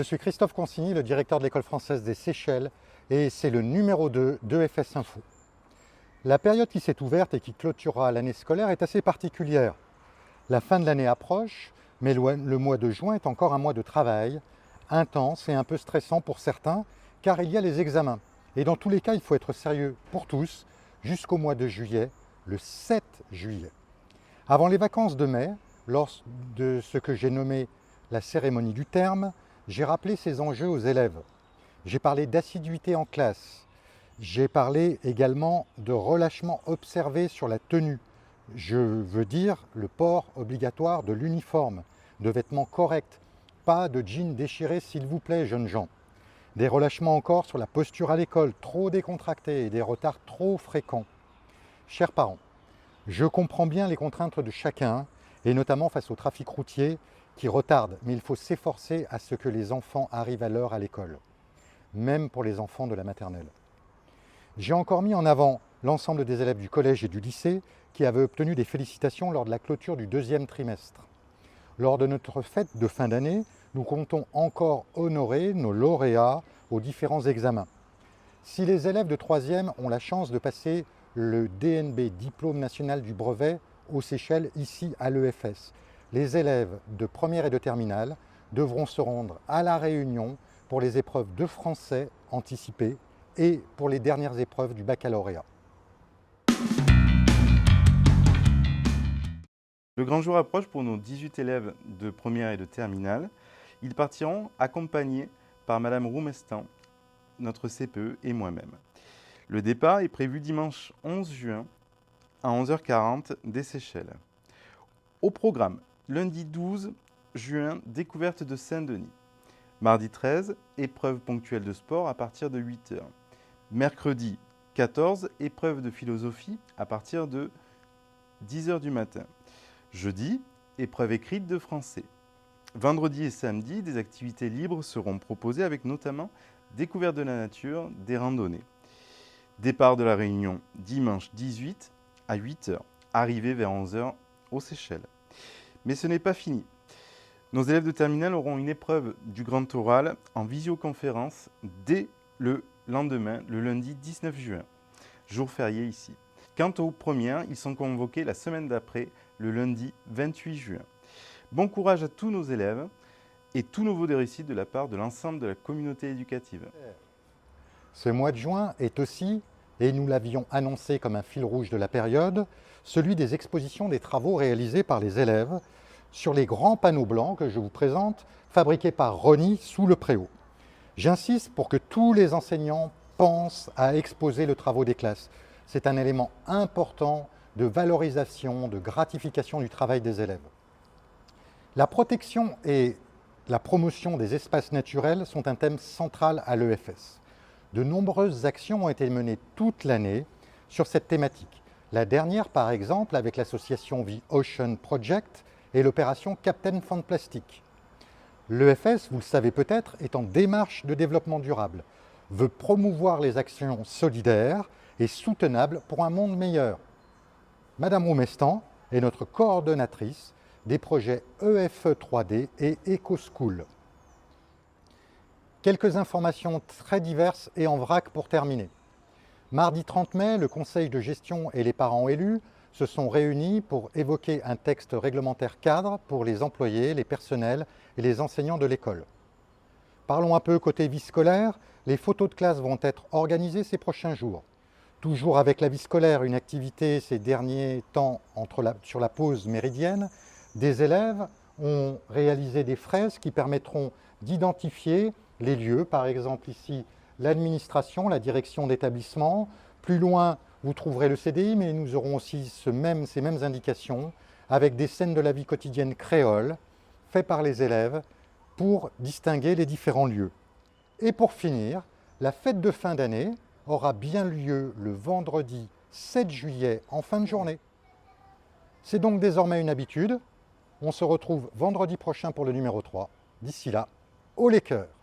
suis Christophe Consigny, le directeur de l'École française des Seychelles, et c'est le numéro 2 d'EFS Info. La période qui s'est ouverte et qui clôturera l'année scolaire est assez particulière. La fin de l'année approche, mais le mois de juin est encore un mois de travail, intense et un peu stressant pour certains, car il y a les examens. Et dans tous les cas, il faut être sérieux pour tous jusqu'au mois de juillet, le 7 juillet. Avant les vacances de mai, lors de ce que j'ai nommé la cérémonie du terme, j'ai rappelé ces enjeux aux élèves. J'ai parlé d'assiduité en classe. J'ai parlé également de relâchement observé sur la tenue. Je veux dire le port obligatoire de l'uniforme, de vêtements corrects, pas de jeans déchirés s'il vous plaît, jeunes gens. Des relâchements encore sur la posture à l'école, trop décontractée et des retards trop fréquents. Chers parents, je comprends bien les contraintes de chacun, et notamment face au trafic routier qui retarde, mais il faut s'efforcer à ce que les enfants arrivent à l'heure à l'école, même pour les enfants de la maternelle. J'ai encore mis en avant l'ensemble des élèves du collège et du lycée qui avaient obtenu des félicitations lors de la clôture du deuxième trimestre. Lors de notre fête de fin d'année, nous comptons encore honorer nos lauréats aux différents examens. Si les élèves de 3e ont la chance de passer le DNB, Diplôme National du Brevet, aux Seychelles, ici à l'EFS, les élèves de première et de terminale devront se rendre à La Réunion pour les épreuves de français anticipées et pour les dernières épreuves du baccalauréat. Le grand jour approche pour nos 18 élèves de première et de terminale. Ils partiront accompagnés par Madame Roumestan, notre CPE et moi-même. Le départ est prévu dimanche 11 juin à 11h40 des Seychelles. Au programme, lundi 12 juin, découverte de Saint-Denis. Mardi 13, épreuve ponctuelle de sport à partir de 8h. Mercredi 14, épreuve de philosophie à partir de 10h du matin. Jeudi, épreuve écrite de français. Vendredi et samedi, des activités libres seront proposées avec notamment découverte de la nature, des randonnées. Départ de la Réunion dimanche 18 à 8h, arrivée vers 11h aux Seychelles. Mais ce n'est pas fini. Nos élèves de terminale auront une épreuve du grand oral en visioconférence dès le lendemain, le lundi 19 juin, jour férié ici. Quant aux premières, ils sont convoqués la semaine d'après, le lundi 28 juin. Bon courage à tous nos élèves et tous nos vœux de réussite de la part de l'ensemble de la communauté éducative. Ce mois de juin est aussi, et nous l'avions annoncé comme un fil rouge de la période, celui des expositions des travaux réalisés par les élèves sur les grands panneaux blancs que je vous présente, fabriqués par Roni sous le préau. J'insiste pour que tous les enseignants pensent à exposer le travaux des classes. C'est un élément important de valorisation, de gratification du travail des élèves. La protection et la promotion des espaces naturels sont un thème central à l'EFS. De nombreuses actions ont été menées toute l'année sur cette thématique. La dernière, par exemple, avec l'association The Ocean Project et l'opération Captain Fan Plastic. L'EFS, vous le savez peut-être, est en démarche de développement durable, veut promouvoir les actions solidaires et soutenables pour un monde meilleur. Madame Roumestan est notre coordonnatrice des projets EFE 3D et EcoSchool. Quelques informations très diverses et en vrac pour terminer. Mardi 30 mai, le conseil de gestion et les parents élus se sont réunis pour évoquer un texte réglementaire cadre pour les employés, les personnels et les enseignants de l'école. Parlons un peu côté vie scolaire. Les photos de classe vont être organisées ces prochains jours. Toujours avec la vie scolaire, une activité ces derniers temps sur la pause méridienne, des élèves ont réalisé des fresques qui permettront d'identifier les lieux, par exemple ici l'administration, la direction d'établissement. Plus loin, vous trouverez le CDI, mais nous aurons aussi ces mêmes indications avec des scènes de la vie quotidienne créole faites par les élèves pour distinguer les différents lieux. Et pour finir, la fête de fin d'année aura bien lieu le vendredi 7 juillet en fin de journée. C'est donc désormais une habitude. On se retrouve vendredi prochain pour le numéro 3. D'ici là, haut les cœurs!